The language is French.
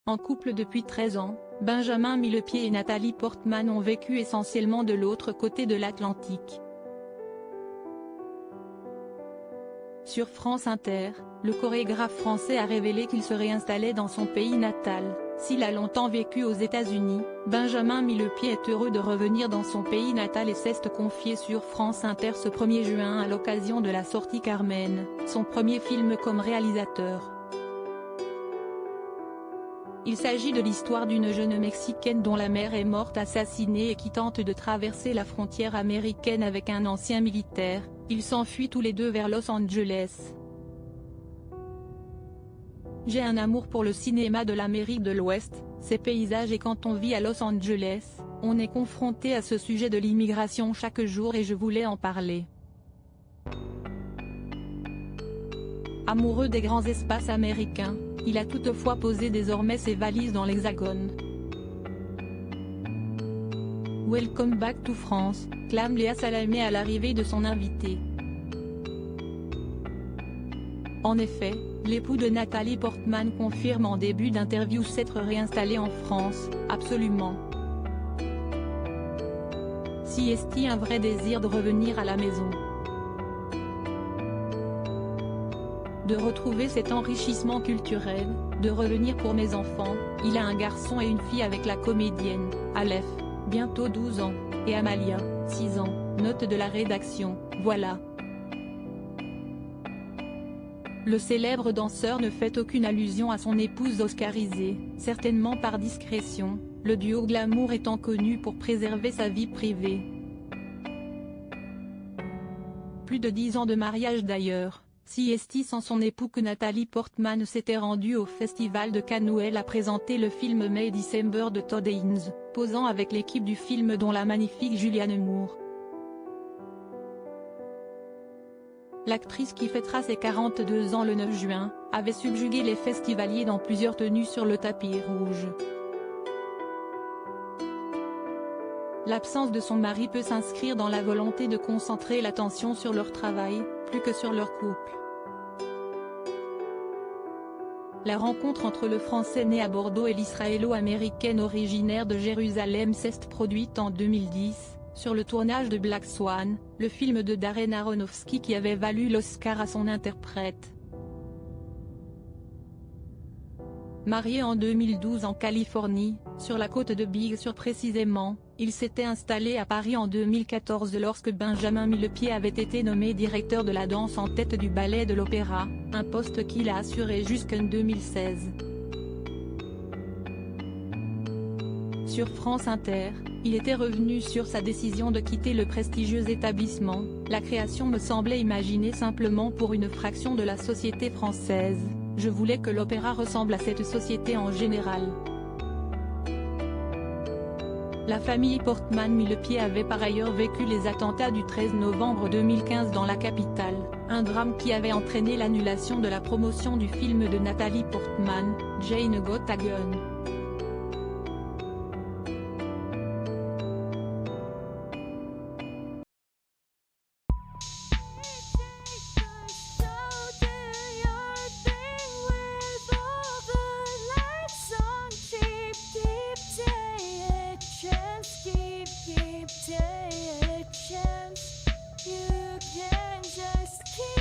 En couple depuis 13 ans, Benjamin Millepied et Nathalie Portman ont vécu essentiellement de l'autre côté de l'Atlantique. Sur France Inter, le chorégraphe français a révélé qu'il se réinstallait dans son pays natal. S'il a longtemps vécu aux États-Unis, Benjamin Millepied est heureux de revenir dans son pays natal et s'est confié sur France Inter ce 1er juin à l'occasion de la sortie Carmen, son premier film comme réalisateur. Il s'agit de l'histoire d'une jeune Mexicaine dont la mère est morte assassinée et qui tente de traverser la frontière américaine avec un ancien militaire. Ils s'enfuient tous les deux vers Los Angeles. J'ai un amour pour le cinéma de l'Amérique de l'Ouest, ses paysages, et quand on vit à Los Angeles, on est confronté à ce sujet de l'immigration chaque jour et je voulais en parler. Amoureux des grands espaces américains, il a toutefois posé désormais ses valises dans l'Hexagone. Welcome back to France, clame Léa Salamé à l'arrivée de son invité. En effet, l'époux de Nathalie Portman confirme en début d'interview s'être réinstallé en France, absolument. Si est-il un vrai désir de revenir à la maison, de retrouver cet enrichissement culturel, de revenir pour mes enfants. Il a un garçon et une fille avec la comédienne, Aleph, bientôt 12 ans, et Amalia, 6 ans, note de la rédaction, voilà. Le célèbre danseur ne fait aucune allusion à son épouse oscarisée, certainement par discrétion, le duo glamour étant connu pour préserver sa vie privée. Plus de 10 ans de mariage d'ailleurs. Si est-il sans son époux que Nathalie Portman s'était rendue au Festival de Cannes où elle a présenté le film May December de Todd Haynes, posant avec l'équipe du film dont la magnifique Julianne Moore. L'actrice qui fêtera ses 42 ans le 9 juin, avait subjugué les festivaliers dans plusieurs tenues sur le tapis rouge. L'absence de son mari peut s'inscrire dans la volonté de concentrer l'attention sur leur travail, plus que sur leur couple. La rencontre entre le Français né à Bordeaux et l'Israélo-américaine originaire de Jérusalem s'est produite en 2010, sur le tournage de Black Swan, le film de Darren Aronofsky qui avait valu l'Oscar à son interprète. Marié en 2012 en Californie, sur la côte de Big Sur précisément, il s'était installé à Paris en 2014 lorsque Benjamin Millepied avait été nommé directeur de la danse en tête du Ballet de l'Opéra, un poste qu'il a assuré jusqu'en 2016. Sur France Inter, il était revenu sur sa décision de quitter le prestigieux établissement. La création me semblait imaginée simplement pour une fraction de la société française. Je voulais que l'opéra ressemble à cette société en général. La famille Portman Millepied avait par ailleurs vécu les attentats du 13 novembre 2015 dans la capitale, un drame qui avait entraîné l'annulation de la promotion du film de Nathalie Portman, Jane Got a Gun. You can just keep